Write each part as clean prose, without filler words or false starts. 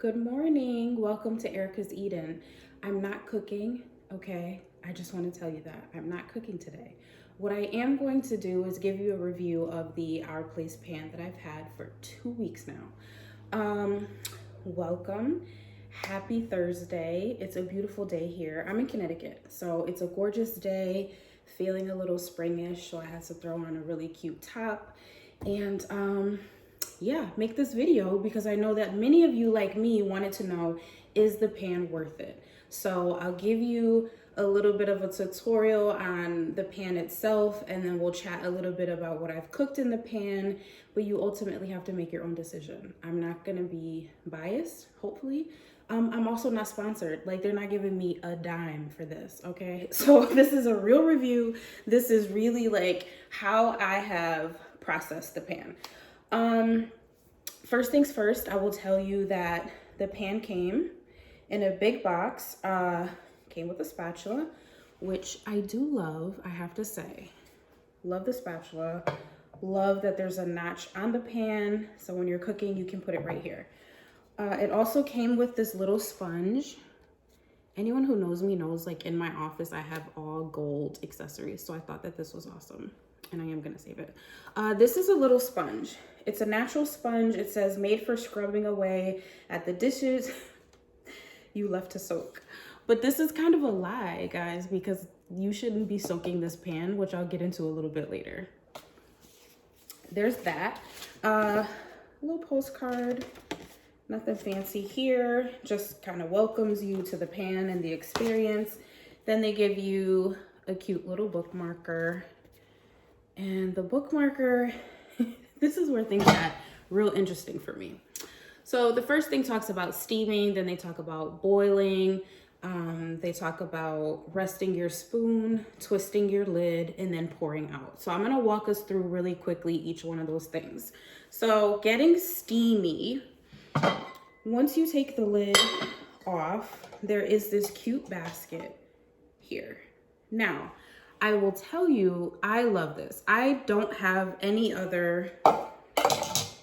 Good morning. Welcome to Erica's Eden. I'm not cooking, okay? I just want to tell you that. I'm not cooking today. What I am going to do is give you a review of the Our Place pan that I've had for 2 weeks now. Welcome. Happy Thursday. It's a beautiful day here. I'm in Connecticut, so it's a gorgeous day, feeling a little springish, so I had to throw on a really cute top. And yeah, make this video because I know that many of you like me wanted to know, is the pan worth it? So I'll give you a little bit of a tutorial on the pan itself, and then we'll chat a little bit about what I've cooked in the pan, but you ultimately have to make your own decision. I'm not gonna be biased, hopefully. I'm also not sponsored. Like, they're not giving me a dime for this, okay? So this is a real review. This is really like how I have processed the pan. First things first, I will tell you that the pan came in a big box, came with a spatula, which I do love, I have to say. Love the spatula. Love that there's a notch on the pan, so when you're cooking, you can put it right here. It also came with this little sponge. Anyone who knows me knows, like, in my office, I have all gold accessories, so I thought that this was awesome, and I am gonna save it. This is a little sponge. It's a natural sponge. It says made for scrubbing away at the dishes you left to soak. But this is kind of a lie, guys, because you shouldn't be soaking this pan, which I'll get into a little bit later. There's that. A little postcard, nothing fancy here, just kind of welcomes you to the pan and the experience. Then they give you a cute little bookmarker. And the bookmarker, this is where things got real interesting for me. So the first thing talks about steaming, then they talk about boiling, they talk about resting your spoon, twisting your lid, and then pouring out. So I'm gonna walk us through really quickly each one of those things. So getting steamy, once you take the lid off, there is this cute basket here. Now, I will tell you, I love this. I don't have any other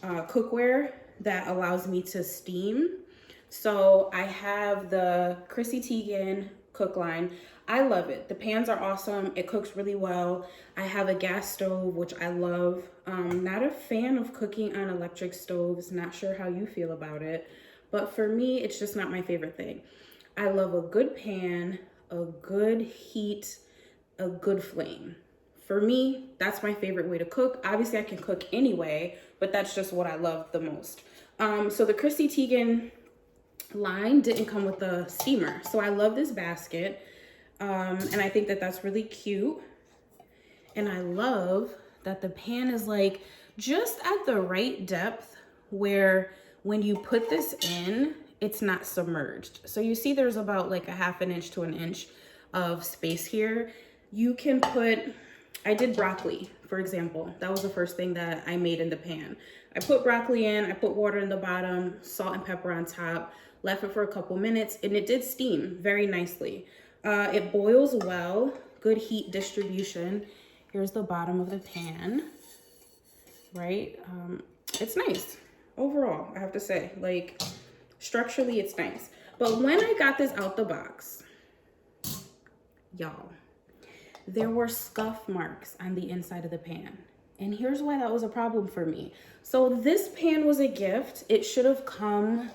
cookware that allows me to steam. So I have the Chrissy Teigen cook line. I love it. The pans are awesome. It cooks really well. I have a gas stove, which I love. Not a fan of cooking on electric stoves. Not sure how you feel about it. But for me, it's just not my favorite thing. I love a good pan, a good heat, a good flame. For me, that's my favorite way to cook. Obviously, I can cook anyway, but that's just what I love the most. So the Chrissy Teigen line didn't come with a steamer. So I love this basket. And I think that that's really cute. And I love that the pan is like just at the right depth where when you put this in, it's not submerged. So you see there's about like a ½ inch to an inch of space here. You can put, I did broccoli, for example. That was the first thing that I made in the pan. I put broccoli in, I put water in the bottom, salt and pepper on top, left it for a couple minutes, and it did steam very nicely. It boils well, good heat distribution. Here's the bottom of the pan, right? It's nice overall, I have to say. Like, structurally, it's nice. But when I got this out the box, y'all, there were scuff marks on the inside of the pan. And here's why that was a problem for me. So this pan was a gift. It should have come,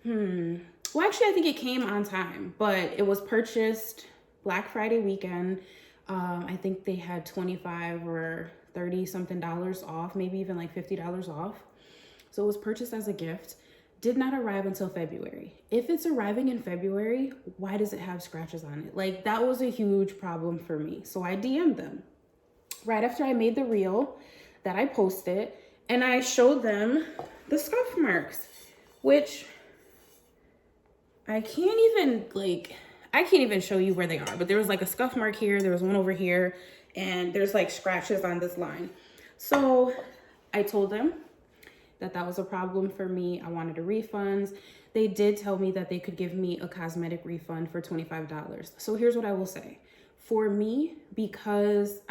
well, actually, I think it came on time, but it was purchased Black Friday weekend. I think they had 25 or 30 something dollars off, maybe even like $50 off. So it was purchased as a gift. Did not arrive until February. If it's arriving in February, why does it have scratches on it? Like, that was a huge problem for me. So I DM'd them right after I made the reel that I posted, and I showed them the scuff marks, which I can't even show you where they are, but there was like a scuff mark here, there was one over here, and there's like scratches on this line. So I told them that that was a problem for me. I wanted a refund. They did tell me that they could give me a cosmetic refund for $25. So here's what I will say. For me, because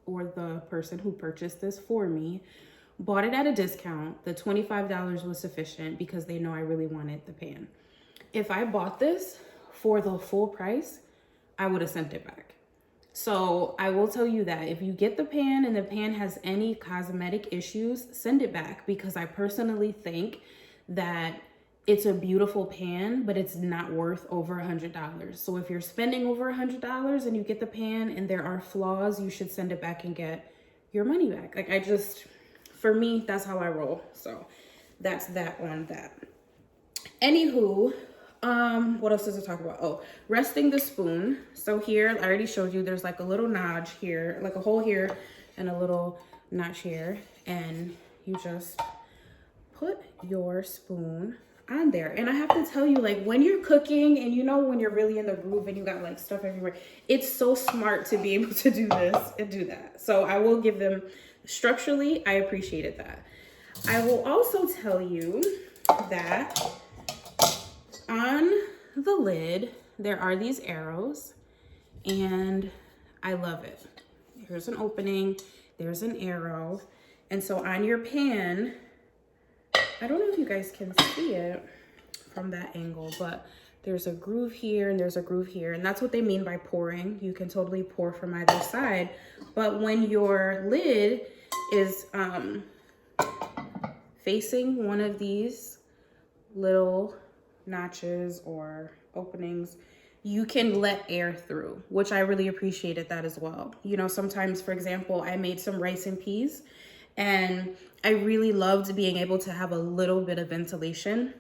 the person who purchased this for me bought it at a discount. The $25 was sufficient because they know I really wanted the pan. If I bought this for the full price, I would have sent it back. So I will tell you that if you get the pan and the pan has any cosmetic issues, send it back, because I personally think that it's a beautiful pan, but it's not worth over $100. So if you're spending over $100 and you get the pan and there are flaws, you should send it back and get your money back. Like, for me, that's how I roll. So that's that on that. Anywho, what else does it talk about? Oh, resting the spoon. So here, I already showed you, there's like a little notch here, like a hole here and a little notch here. And you just put your spoon on there. And I have to tell you, like, when you're cooking and you know when you're really in the groove and you got like stuff everywhere, it's so smart to be able to do this and do that. So I will give them, structurally, I appreciated that. I will also tell you that on the lid, there are these arrows, and I love it. Here's an opening, there's an arrow. And so on your pan, I don't know if you guys can see it from that angle, but there's a groove here and there's a groove here. And that's what they mean by pouring. You can totally pour from either side. But when your lid is facing one of these little notches or openings, you can let air through, which I really appreciated that as well. You know, sometimes, for example, I made some rice and peas, and I really loved being able to have a little bit of ventilation.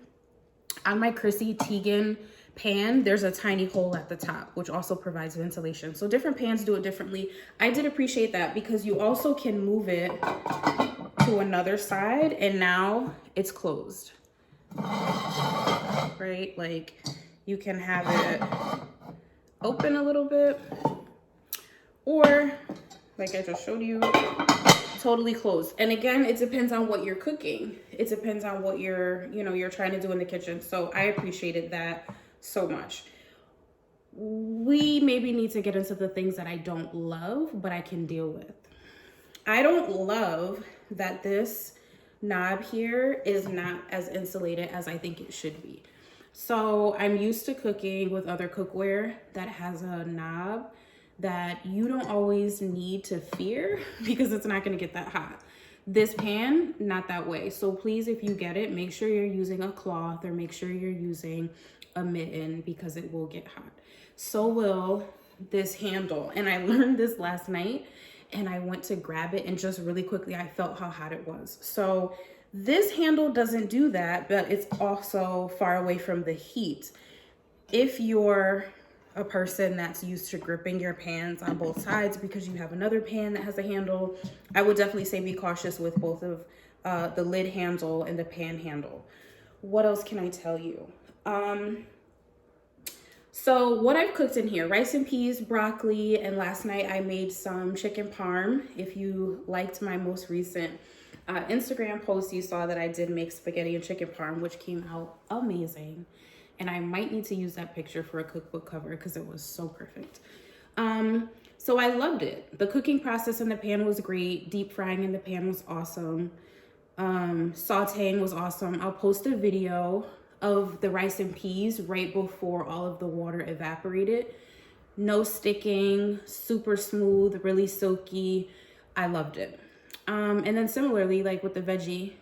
On my Chrissy Teigen pan, there's a tiny hole at the top, which also provides ventilation. So different pans do it differently. I did appreciate that, because you also can move it to another side and now it's closed. Right? Like, you can have it open a little bit, or like I just showed you, totally closed. And again, it depends on what you're cooking. It depends on what you're trying to do in the kitchen. So I appreciated that so much. We maybe need to get into the things that I don't love, but I can deal with. I don't love that this knob here is not as insulated as I think it should be. So I'm used to cooking with other cookware that has a knob that you don't always need to fear because it's not going to get that hot. This pan, not that way. So please, if you get it, make sure you're using a cloth or make sure you're using a mitten, because it will get hot. So will this handle. And I learned this last night and I went to grab it and just really quickly, I felt how hot it was. So this handle doesn't do that, but it's also far away from the heat. If you're a person that's used to gripping your pans on both sides because you have another pan that has a handle, I would definitely say be cautious with both of the lid handle and the pan handle. What else can I tell you? So what I've cooked in here, rice and peas, broccoli, and last night I made some chicken parm. If you liked my most recent Instagram post, you saw that I did make spaghetti and chicken parm, which came out amazing. And I might need to use that picture for a cookbook cover because it was so perfect. So I loved it. The cooking process in the pan was great. Deep frying in the pan was awesome. Sauteing was awesome. I'll post a video of the rice and peas right before all of the water evaporated. No sticking, super smooth, really silky. I loved it. And then similarly, like with the veggie,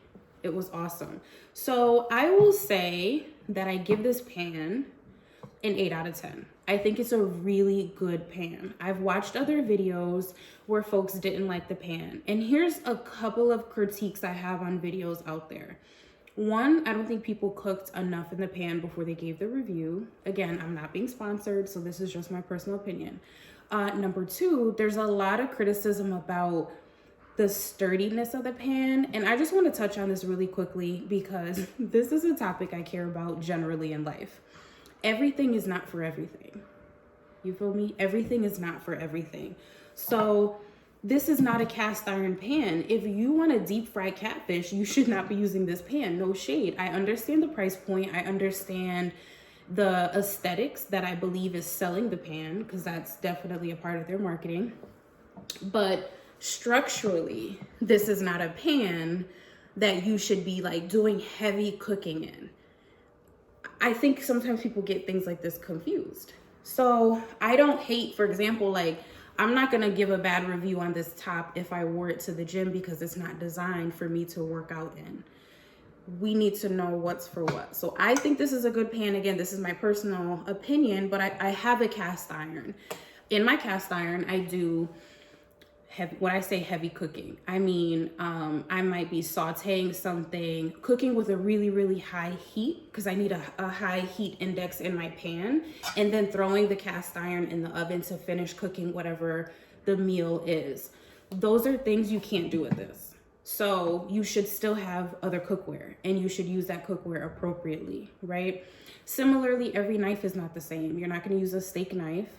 it was awesome. So I will say that I give this pan an 8 out of 10. I think it's a really good pan. I've watched other videos where folks didn't like the pan. And here's a couple of critiques I have on videos out there. One, I don't think people cooked enough in the pan before they gave the review. Again, I'm not being sponsored, so this is just my personal opinion. Number two, there's a lot of criticism about the sturdiness of the pan. And I just want to touch on this really quickly because this is a topic I care about generally in life. Everything is not for everything. You feel me? Everything is not for everything. So this is not a cast iron pan. If you want to deep fry catfish, you should not be using this pan. No shade. I understand the price point. I understand the aesthetics that I believe is selling the pan, because that's definitely a part of their marketing. But structurally, this is not a pan that you should be like doing heavy cooking in. I think sometimes people get things like this confused. So I don't hate, for example, like I'm not gonna give a bad review on this top if I wore it to the gym because it's not designed for me to work out in. We need to know what's for what. So I think this is a good pan. Again, this is my personal opinion, but I have a cast iron. In my cast iron, I do heavy, when I say heavy cooking, I mean, I might be sauteing something, cooking with a really, really high heat because I need a high heat index in my pan, and then throwing the cast iron in the oven to finish cooking whatever the meal is. Those are things you can't do with this. So you should still have other cookware and you should use that cookware appropriately, right? Similarly, every knife is not the same. You're not gonna use a steak knife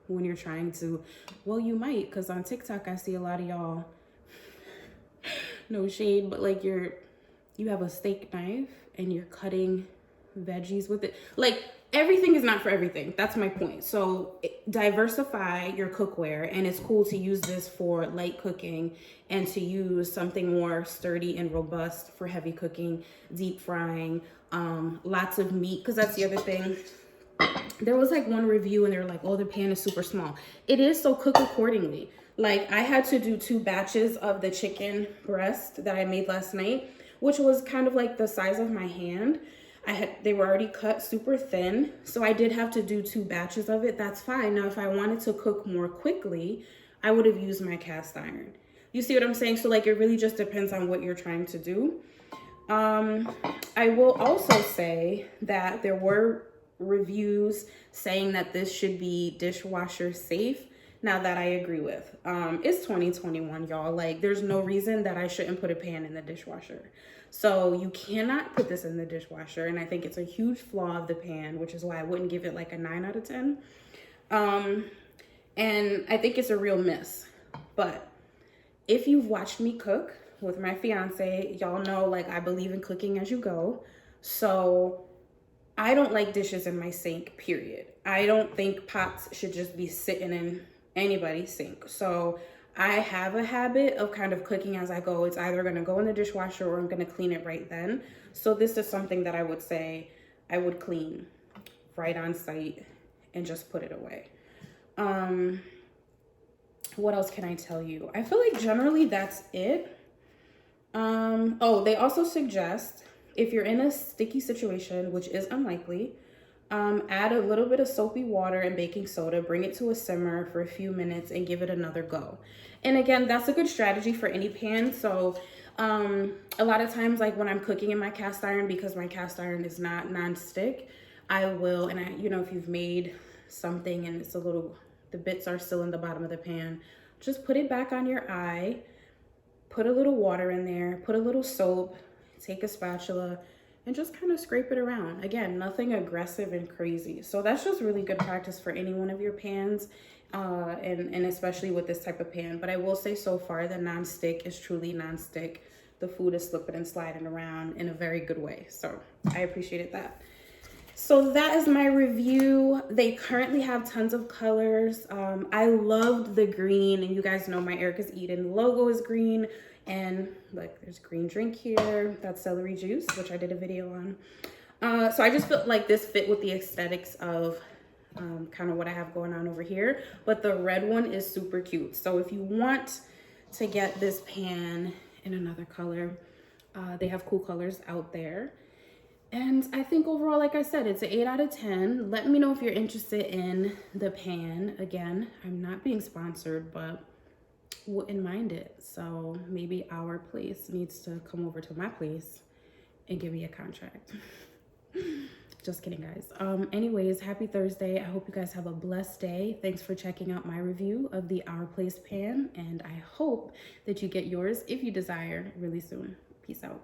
when you're trying to, well, you might, because on TikTok, I see a lot of y'all, no shade, but like you have a steak knife and you're cutting veggies with it. Like everything is not for everything. That's my point. So diversify your cookware, and it's cool to use this for light cooking and to use something more sturdy and robust for heavy cooking, deep frying, lots of meat, because that's the other thing. There was like one review and they were like, oh, the pan is super small. It is, so cook accordingly. Like I had to do 2 batches of the chicken breast that I made last night, which was kind of like the size of my hand. They were already cut super thin, so I did have to do 2 batches of it. That's fine. Now, if I wanted to cook more quickly, I would have used my cast iron. You see what I'm saying? So like it really just depends on what you're trying to do. I will also say that there were reviews saying that this should be dishwasher safe. Now that I agree with. It's 2021, y'all. Like there's no reason that I shouldn't put a pan in the dishwasher. So you cannot put this in the dishwasher, and I think it's a huge flaw of the pan, which is why I wouldn't give it like a 9 out of 10. And I think it's a real miss. But if you've watched me cook with my fiance, y'all know like I believe in cooking as you go. So I don't like dishes in my sink, period. I don't think pots should just be sitting in anybody's sink. So I have a habit of kind of cooking as I go. It's either gonna go in the dishwasher or I'm gonna clean it right then. So this is something that I would say I would clean right on site and just put it away. What else can I tell you? I feel like generally that's it. Oh, they also suggest if you're in a sticky situation, which is unlikely, add a little bit of soapy water and baking soda, bring it to a simmer for a few minutes and give it another go. And again, that's a good strategy for any pan. So a lot of times, like when I'm cooking in my cast iron, because my cast iron is not non-stick, I will, and you know, if you've made something and it's a little, the bits are still in the bottom of the pan, just put it back on your eye, put a little water in there, put a little soap, take a spatula and just kind of scrape it around. Again, nothing aggressive and crazy. So that's just really good practice for any one of your pans, and especially with this type of pan. But I will say so far the non-stick is truly non-stick. The food is slipping and sliding around in a very good way. So I appreciated that. So that is my review. They currently have tons of colors. I loved the green, and you guys know my Erica's Eden logo is green. And like there's green drink here, that's celery juice, which I did a video on. So I just felt like this fit with the aesthetics of kind of what I have going on over here. But the red one is super cute. So if you want to get this pan in another color, they have cool colors out there. And I think overall, like I said, it's an 8 out of 10. Let me know if you're interested in the pan. Again, I'm not being sponsored, but wouldn't mind it. So maybe our place needs to come over to my place and give me a contract. Just kidding, guys. Anyways, happy Thursday. I hope you guys have a blessed day. Thanks for checking out my review of the Our Place pan, and I hope that you get yours if you desire really soon. Peace out.